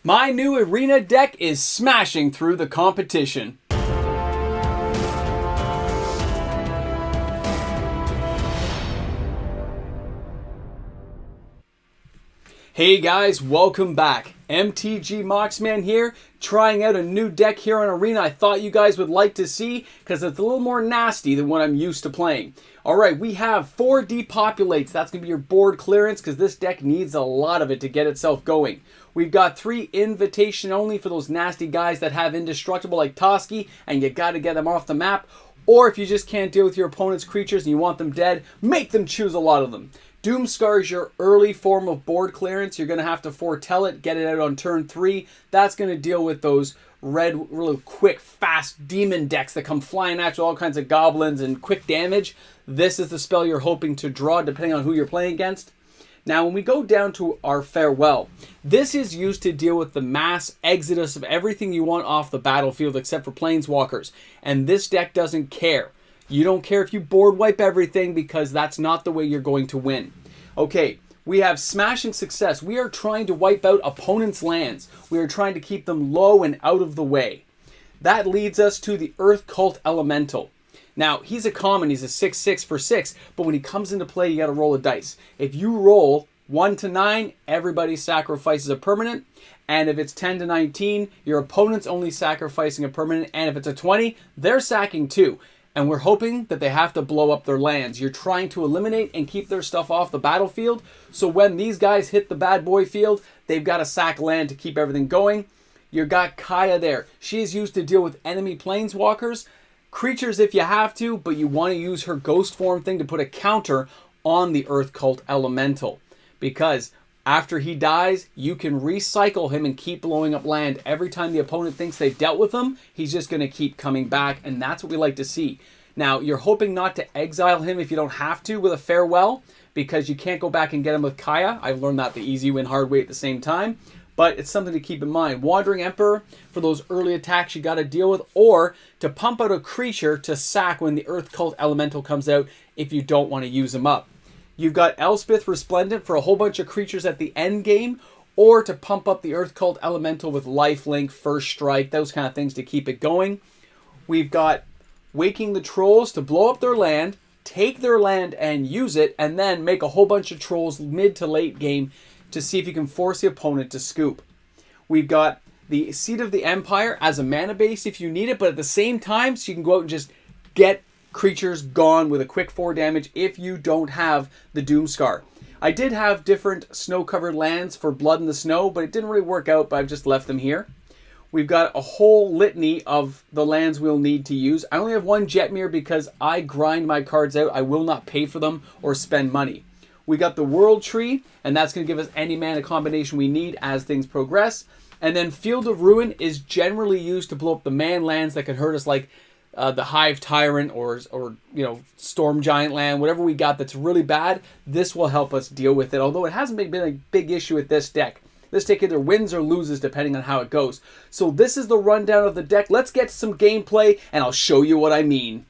My new arena deck is smashing through the competition. Hey guys, welcome back. MTG Moxman here, trying out a new deck here on Arena I thought you guys would like to see because it's a little more nasty than what I'm used to playing. Alright, we have 4 Depopulates. That's going to be your board clearance because this deck needs a lot of it to get itself going. We've got 3 Invitation only for those nasty guys that have Indestructible like Toski and you got to get them off the map. Or if you just can't deal with your opponent's creatures and you want them dead, make them choose a lot of them. Doomskar is your early form of board clearance. You're going to have to foretell it, get it out on turn 3. That's going to deal with those red, really quick, fast demon decks that come flying at you, all kinds of goblins and quick damage. This is the spell you're hoping to draw depending on who you're playing against. Now, when we go down to our Farewell, this is used to deal with the mass exodus of everything you want off the battlefield except for Planeswalkers. And this deck doesn't care. You don't care if you board wipe everything because that's not the way you're going to win. Okay, we have Smashing Success. We are trying to wipe out opponents' lands. We are trying to keep them low and out of the way. That leads us to the Earth Cult Elemental. Now, he's a common, he's a 6/6 for 6, but when he comes into play, you got to roll a dice. If you roll 1 to 9, everybody sacrifices a permanent, and if it's 10 to 19, your opponent's only sacrificing a permanent, and if it's a 20, they're sacking 2. And we're hoping that they have to blow up their lands. You're trying to eliminate and keep their stuff off the battlefield, so when these guys hit the bad boy field, they've got to sack land to keep everything going. You got Kaya there. She is used to deal with enemy Planeswalkers. Creatures if you have to, but you want to use her ghost form thing to put a counter on the Earth Cult Elemental. Because after he dies, you can recycle him and keep blowing up land. Every time the opponent thinks they've dealt with him, he's just going to keep coming back, and that's what we like to see. Now, you're hoping not to exile him if you don't have to with a Farewell, because you can't go back and get him with Kaya. I've learned that the easy win, hard way at the same time. But it's something to keep in mind. Wandering Emperor, for those early attacks you got to deal with, or to pump out a creature to sack when the Earth Cult Elemental comes out if you don't want to use him up. You've got Elspeth Resplendent for a whole bunch of creatures at the end game, or to pump up the Earth Cult Elemental with Lifelink, First Strike, those kind of things to keep it going. We've got Waking the Trolls to blow up their land, take their land and use it, and then make a whole bunch of trolls mid to late game to see if you can force the opponent to scoop. We've got the Seat of the Empire as a mana base if you need it, but at the same time, so you can go out and just get creatures gone with a quick 4 damage if you don't have the Doomskar. I did have different snow-covered lands for Blood in the Snow, but it didn't really work out, but I've just left them here. We've got a whole litany of the lands we'll need to use. I only have 1 Jetmir because I grind my cards out. I will not pay for them or spend money. We got the World Tree, and that's going to give us any mana combination we need as things progress. And then Field of Ruin is generally used to blow up the man lands that can hurt us, like the Hive Tyrant or Storm Giant land, whatever we got that's really bad. This will help us deal with it, although it hasn't been a big issue with this deck. This deck either wins or loses depending on how it goes. So this is the rundown of the deck. Let's get some gameplay, and I'll show you what I mean.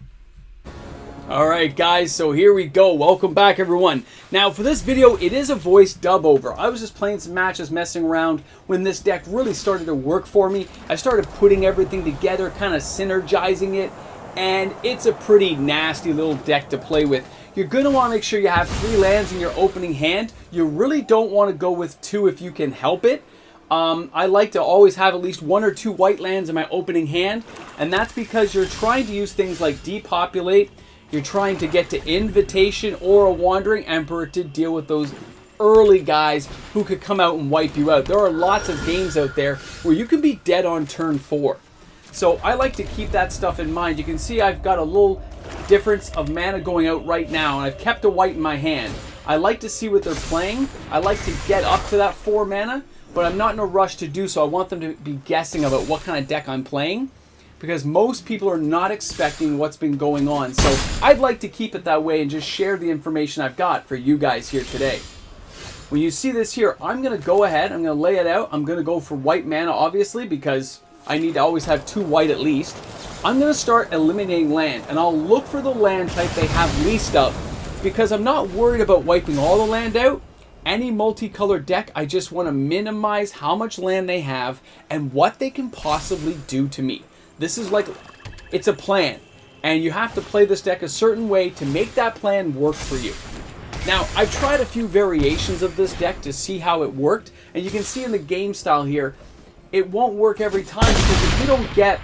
Alright guys, so here we go. Welcome back everyone. Now for this video, it is a voice dub over. I was just playing some matches, messing around when this deck really started to work for me. I started putting everything together, kind of synergizing it, and it's a pretty nasty little deck to play with. You're going to want to make sure you have 3 lands in your opening hand. You really don't want to go with 2 if you can help it. I like to always have at least 1 or 2 white lands in my opening hand, and that's because you're trying to use things like Depopulate. You're trying to get to Invitation or a Wandering Emperor to deal with those early guys who could come out and wipe you out. There are lots of games out there where you can be dead on turn 4. So I like to keep that stuff in mind. You can see I've got a little difference of mana going out right now, and I've kept a white in my hand. I like to see what they're playing. I like to get up to that 4 mana, but I'm not in a rush to do so. I want them to be guessing about what kind of deck I'm playing, because most people are not expecting what's been going on. So I'd like to keep it that way and just share the information I've got for you guys here today. When you see this here, I'm going to go ahead, I'm going to lay it out. I'm going to go for white mana, obviously, because I need to always have 2 white at least. I'm going to start eliminating land, and I'll look for the land type they have least of, because I'm not worried about wiping all the land out. Any multicolored deck, I just want to minimize how much land they have and what they can possibly do to me. This is like, it's a plan. And you have to play this deck a certain way to make that plan work for you. Now, I've tried a few variations of this deck to see how it worked. And you can see in the game style here, it won't work every time, because if you don't get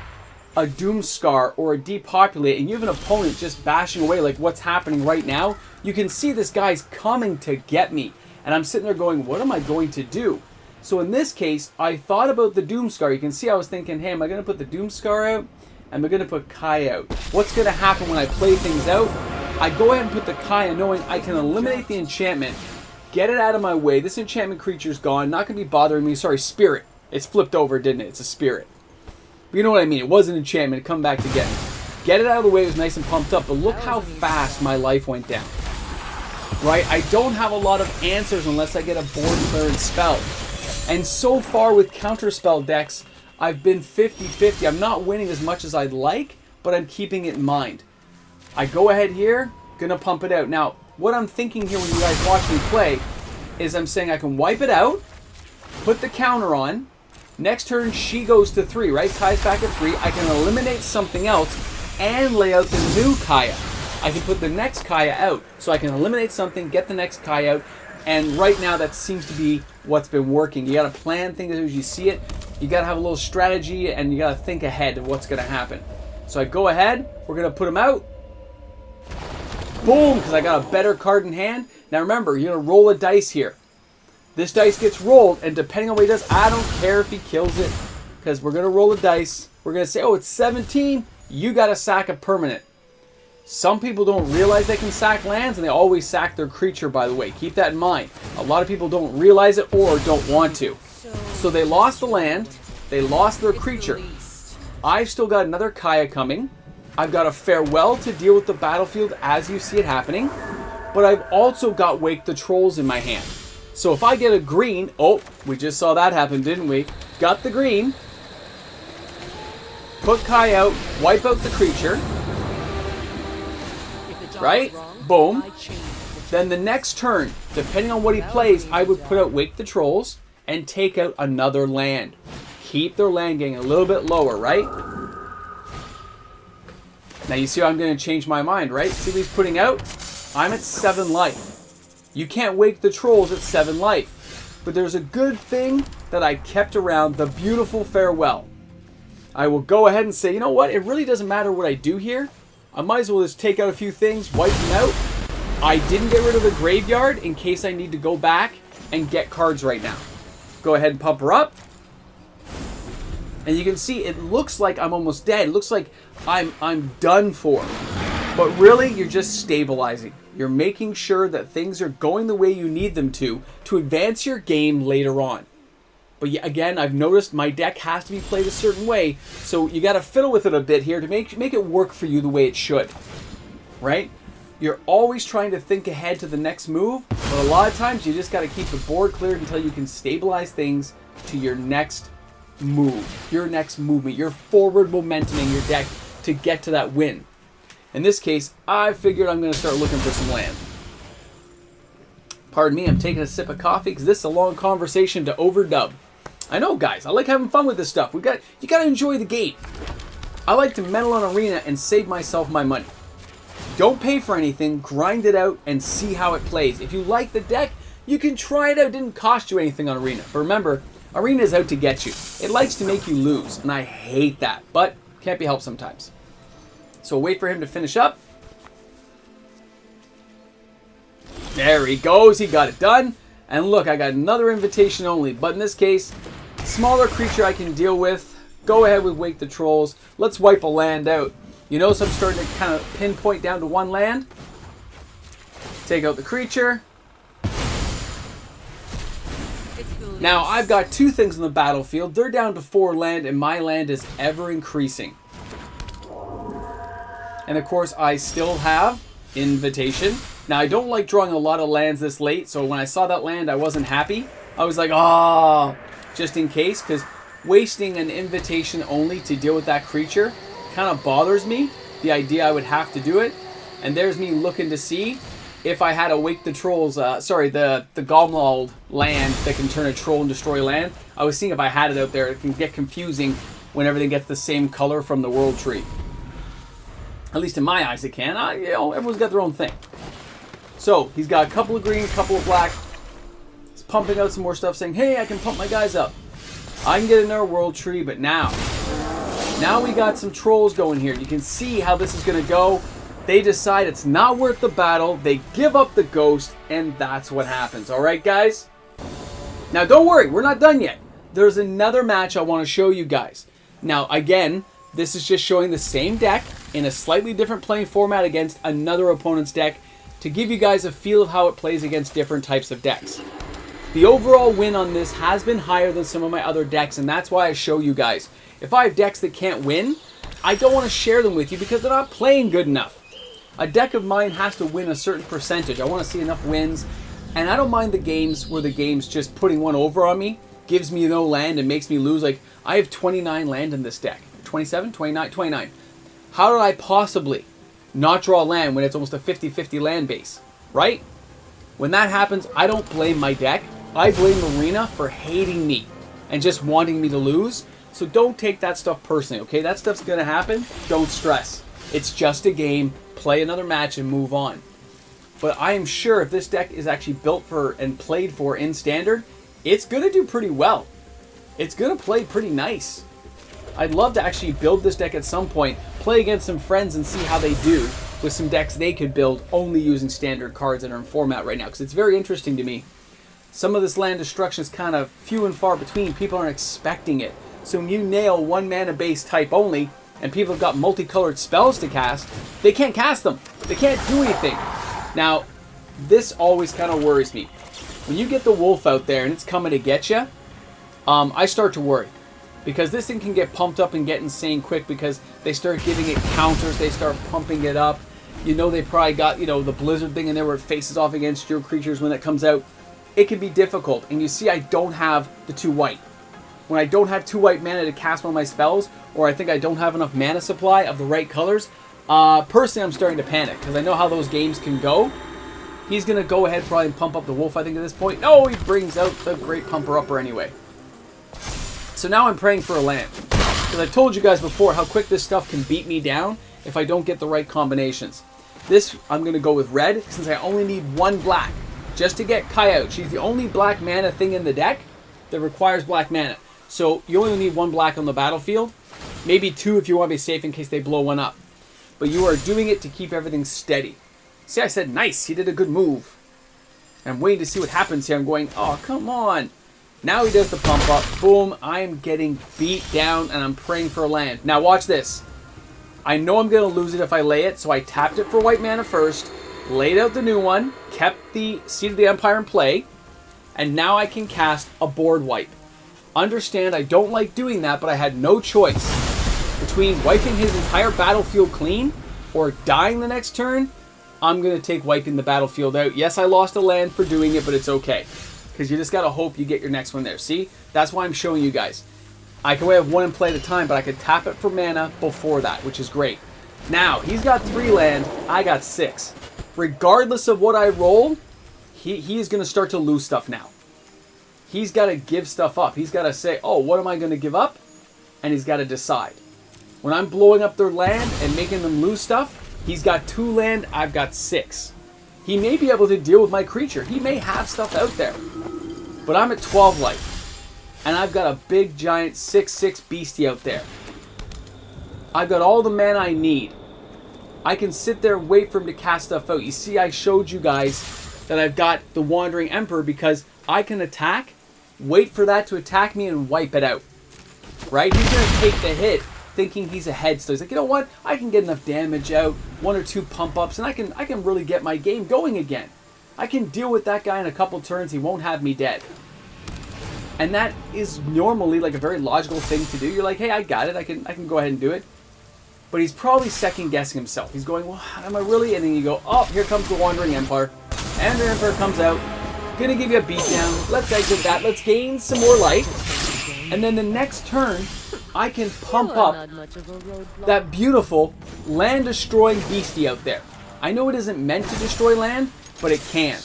a Doomskar or a Depopulate and you have an opponent just bashing away like what's happening right now, you can see this guy's coming to get me. And I'm sitting there going, what am I going to do? So in this case, I thought about the Doomskar. You can see I was thinking, hey, am I going to put the Doomskar out? Am I going to put Kaya out? What's going to happen when I play things out? I go ahead and put the Kaya knowing I can eliminate the enchantment, get it out of my way. This enchantment creature's gone, not going to be bothering me. Sorry, spirit. It's flipped over, didn't it? It's a spirit. But you know what I mean. It was an enchantment. It come back to get me. Get it out of the way. It was nice and pumped up. But look how fast my life went down. Right? I don't have a lot of answers unless I get a board clearance spell. And so far with counterspell decks, I've been 50-50. I'm not winning as much as I'd like, but I'm keeping it in mind. I go ahead here, gonna pump it out. Now, what I'm thinking here when you guys watch me play is I'm saying I can wipe it out, put the counter on. Next turn, she goes to 3, right? Kaya's back at 3. I can eliminate something else and lay out the new Kaya. I can put the next Kaya out. So I can eliminate something, get the next Kaya out, and right now that seems to be what's been working. You gotta plan things as you see it. You gotta have a little strategy, and you gotta think ahead of what's gonna happen. So I go ahead, we're gonna put them out. Boom, because I got a better card in hand. Now remember, you're gonna roll a dice here. This dice gets rolled, and depending on what he does, I don't care if he kills it, because we're gonna roll a dice. We're gonna say, oh, it's 17. You gotta sack a permanent. Some people don't realize they can sack lands, and they always sack their creature, by the way. Keep that in mind. A lot of people don't realize it or don't want to. So they lost the land. They lost their creature. I've still got another Kaya coming. I've got a Farewell to deal with the battlefield as you see it happening. But I've also got Wake the Trolls in my hand. So if I get a green... Oh, we just saw that happen, didn't we? Got the green. Put Kaya out. Wipe out the creature. Right? Boom. Then the next turn, depending on what he plays, I would put out Wake the Trolls and take out another land. Keep their land game a little bit lower, right? Now you see how I'm going to change my mind, right? See what he's putting out? I'm at 7 life. You can't Wake the Trolls at 7 life. But there's a good thing that I kept around, the beautiful Farewell. I will go ahead and say, you know what? It really doesn't matter what I do here. I might as well just take out a few things, wipe them out. I didn't get rid of the graveyard in case I need to go back and get cards right now. Go ahead and pump her up. And you can see it looks like I'm almost dead. It looks like I'm done for. But really, you're just stabilizing. You're making sure that things are going the way you need them to advance your game later on. But yeah, again, I've noticed my deck has to be played a certain way, so you got to fiddle with it a bit here to make it work for you the way it should, right? You're always trying to think ahead to the next move, but a lot of times you just got to keep the board cleared until you can stabilize things to your next move, your next movement, your forward momentum in your deck to get to that win. In this case, I figured I'm going to start looking for some land. Pardon me, I'm taking a sip of coffee because this is a long conversation to overdub. I know, guys. I like having fun with this stuff. You got to enjoy the game. I like to meddle on Arena and save myself my money. Don't pay for anything. Grind it out and see how it plays. If you like the deck, you can try it out. It didn't cost you anything on Arena. But remember, Arena is out to get you. It likes to make you lose, and I hate that. But can't be helped sometimes. So wait for him to finish up. There he goes. He got it done. And look, I got another invitation only. But in this case, smaller creature I can deal with. Go ahead with Wake the Trolls. Let's wipe a land out. You notice I'm starting to kind of pinpoint down to one land. Take out the creature. Now, I've got 2 things on the battlefield. They're down to 4 land, and my land is ever increasing. And of course, I still have Invitation. Now, I don't like drawing a lot of lands this late, so when I saw that land, I wasn't happy. I was like, oh, just in case, because wasting an Invitation only to deal with that creature kind of bothers me, the idea I would have to do it. And there's me looking to see if I had Awake the Trolls, sorry, the Gomlald land that can turn a troll and destroy land. I was seeing if I had it out there, it can get confusing when everything gets the same color from the world tree. At least in my eyes it can. You know, everyone's got their own thing. So, he's got a couple of green, a couple of black. He's pumping out some more stuff saying, hey, I can pump my guys up. I can get another world tree, but now we got some trolls going here. You can see how this is going to go. They decide it's not worth the battle. They give up the ghost, and that's what happens. All right, guys? Now, don't worry. We're not done yet. There's another match I want to show you guys. Now, again, this is just showing the same deck in a slightly different playing format against another opponent's deck to give you guys a feel of how it plays against different types of decks. The overall win on this has been higher than some of my other decks, and that's why I show you guys. If I have decks that can't win, I don't want to share them with you because they're not playing good enough. A deck of mine has to win a certain percentage. I want to see enough wins, and I don't mind the games where the game's just putting one over on me, gives me no land, and makes me lose. Like, I have 29 land in this deck. 27? 29? 29. How did I possibly not draw land when it's almost a 50-50 land base, right? When that happens, I don't blame my deck. I blame Arena for hating me and just wanting me to lose. So don't take that stuff personally, okay? That stuff's going to happen. Don't stress. It's just a game. Play another match and move on. But I am sure if this deck is actually built for and played for in Standard, it's going to do pretty well. It's going to play pretty nice. I'd love to actually build this deck at some point, play against some friends and see how they do with some decks they could build only using Standard cards that are in format right now, because it's very interesting to me. Some of this land destruction is kind of few and far between. People aren't expecting it. So when you nail one mana base type only, and people have got multicolored spells to cast, they can't cast them. They can't do anything. Now, this always kind of worries me. When you get the wolf out there and it's coming to get you, I start to worry. Because this thing can get pumped up and get insane quick because they start giving it counters, they start pumping it up. You know they probably got, you know, the blizzard thing in there where it faces off against your creatures when it comes out. It can be difficult. And you see I don't have the 2 white. When I don't have 2 white mana to cast one of my spells, or I think I don't have enough mana supply of the right colors, personally I'm starting to panic because I know how those games can go. He's going to go ahead probably and pump up the wolf, I think, at this point. No, he brings out the great pumper-upper anyway. So now I'm praying for a land. Because I told you guys before how quick this stuff can beat me down if I don't get the right combinations. This, I'm going to go with red, since I only need 1 black. Just to get Kai out. She's the only black mana thing in the deck that requires black mana. So you only need 1 black on the battlefield. Maybe 2 if you want to be safe in case they blow one up. But you are doing it to keep everything steady. See, I said nice. He did a good move. I'm waiting to see what happens here. I'm going, oh, come on. Now he does the pump up. Boom. I am getting beat down and I'm praying for a land. Now watch this. I know I'm going to lose it if I lay it, so I tapped it for white mana first, laid out the new one, kept the Seed of the Empire in play, and now I can cast a board wipe. Understand, I don't like doing that, but I had no choice. Between wiping his entire battlefield clean or dying the next turn, I'm going to take wiping the battlefield out. Yes, I lost a land for doing it, but it's okay. Because you just got to hope you get your next one there. See? That's why I'm showing you guys. I can only have 1 in play at a time, but I could tap it for mana before that, which is great. Now, he's got 3 land, I got 6. Regardless of what I roll, he's going to start to lose stuff now. He's got to give stuff up. He's got to say, oh, what am I going to give up? And he's got to decide. When I'm blowing up their land and making them lose stuff, he's got 2 land, I've got 6. He may be able to deal with my creature. He may have stuff out there. But I'm at 12 life. And I've got a big, giant 6/6 beastie out there. I've got all the mana I need. I can sit there and wait for him to cast stuff out. You see, I showed you guys that I've got the Wandering Emperor because I can attack, wait for that to attack me, and wipe it out. Right? He's going to take the hit thinking he's ahead. So he's like, you know what? I can get enough damage out, 1 or 2 pump-ups, and I can really get my game going again. I can deal with that guy in a couple turns. He won't have me dead. And that is normally like a very logical thing to do. You're like, hey, I got it. I can go ahead and do it. But he's probably second-guessing himself. He's going, well, am I really? And then you go, oh, here comes the Wandering Empire. And the Emperor comes out. Gonna give you a beatdown. Let's exit that. Let's gain some more life. And then the next turn, I can pump up that beautiful land-destroying beastie out there. I know it isn't meant to destroy land, but it can.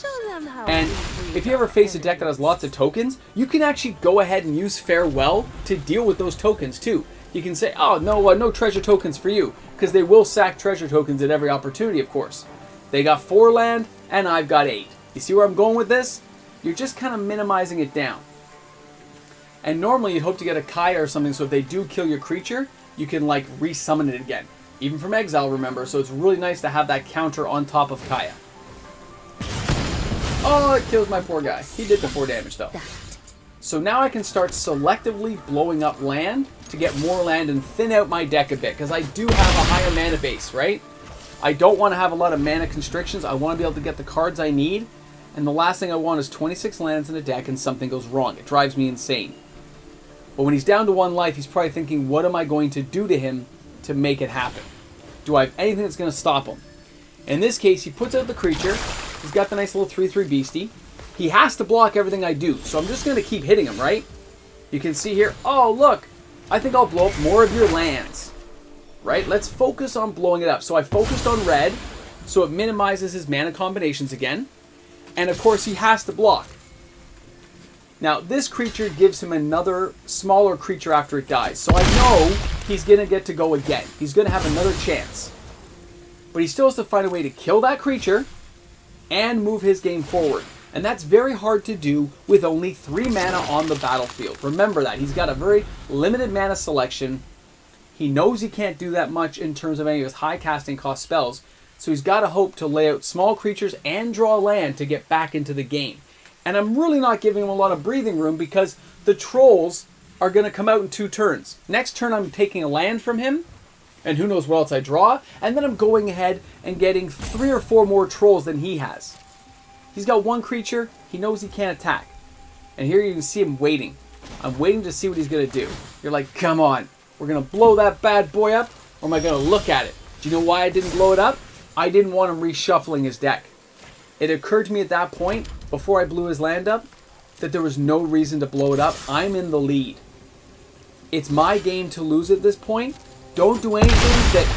And if you ever face a deck that has lots of tokens, you can actually go ahead and use Farewell to deal with those tokens too. You can say, oh, no treasure tokens for you, because they will sack treasure tokens at every opportunity, of course. They got 4 land, and I've got 8. You see where I'm going with this? You're just kind of minimizing it down. And normally you'd hope to get a Kaya or something, so if they do kill your creature, you can like resummon it again. Even from exile, remember, so it's really nice to have that counter on top of Kaya. Oh, it kills my poor guy. He did the 4 damage though. So now I can start selectively blowing up land to get more land and thin out my deck a bit, because I do have a higher mana base, right? I don't want to have a lot of mana constrictions. I want to be able to get the cards I need, and the last thing I want is 26 lands in a deck and something goes wrong. It drives me insane. But when he's down to 1 life, he's probably thinking, what am I going to do to him to make it happen? Do I have anything that's going to stop him? In this case, he puts out the creature. He's got the nice little 3/3 beastie. He has to block everything I do, so I'm just going to keep hitting him, right? You can see here, oh, look, I think I'll blow up more of your lands, right? Let's focus on blowing it up. So I focused on red, so it minimizes his mana combinations again. And of course, he has to block. Now, this creature gives him another smaller creature after it dies. So I know he's going to get to go again. He's going to have another chance. But he still has to find a way to kill that creature and move his game forward. And that's very hard to do with only 3 mana on the battlefield. Remember that. He's got a very limited mana selection. He knows he can't do that much in terms of any of his high casting cost spells. So he's got to hope to lay out small creatures and draw land to get back into the game. And I'm really not giving him a lot of breathing room because the trolls are going to come out in 2 turns. Next turn I'm taking a land from him, and who knows what else I draw, and then I'm going ahead and getting 3 or 4 more trolls than he has. He's got 1 creature, he knows he can't attack. And here you can see him waiting. I'm waiting to see what he's going to do. You're like, come on, we're going to blow that bad boy up, or am I going to look at it? Do you know why I didn't blow it up? I didn't want him reshuffling his deck. It occurred to me at that point, before I blew his land up, that there was no reason to blow it up. I'm in the lead. It's my game to lose at this point. Don't do anything that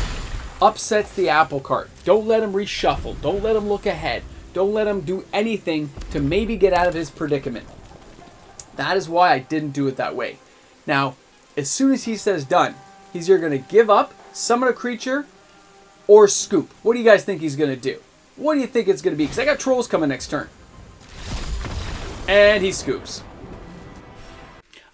upsets the apple cart. Don't let him reshuffle. Don't let him look ahead. Don't let him do anything to maybe get out of his predicament. That is why I didn't do it that way. Now, as soon as he says done, he's either going to give up, summon a creature, or scoop. What do you guys think he's going to do? What do you think it's going to be? Because I got trolls coming next turn. And he scoops.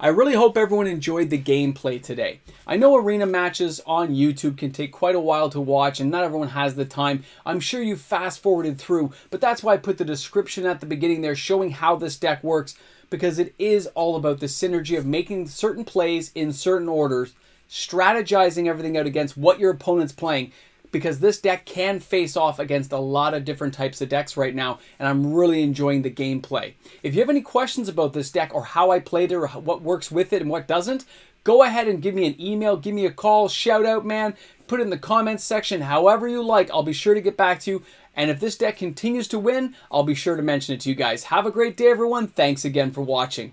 I really hope everyone enjoyed the gameplay today. I know arena matches on YouTube can take quite a while to watch and not everyone has the time. I'm sure you fast forwarded through, but that's why I put the description at the beginning there showing how this deck works, because it is all about the synergy of making certain plays in certain orders, strategizing everything out against what your opponent's playing, because this deck can face off against a lot of different types of decks right now, and I'm really enjoying the gameplay. If you have any questions about this deck or how I played it or what works with it and what doesn't, go ahead and give me an email, give me a call, shout out, man, put it in the comments section, however you like. I'll be sure to get back to you, and if this deck continues to win, I'll be sure to mention it to you guys. Have a great day, everyone. Thanks again for watching.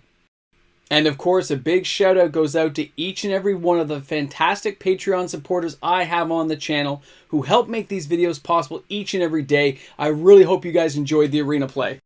And of course, a big shout out goes out to each and every one of the fantastic Patreon supporters I have on the channel who help make these videos possible each and every day. I really hope you guys enjoyed the arena play.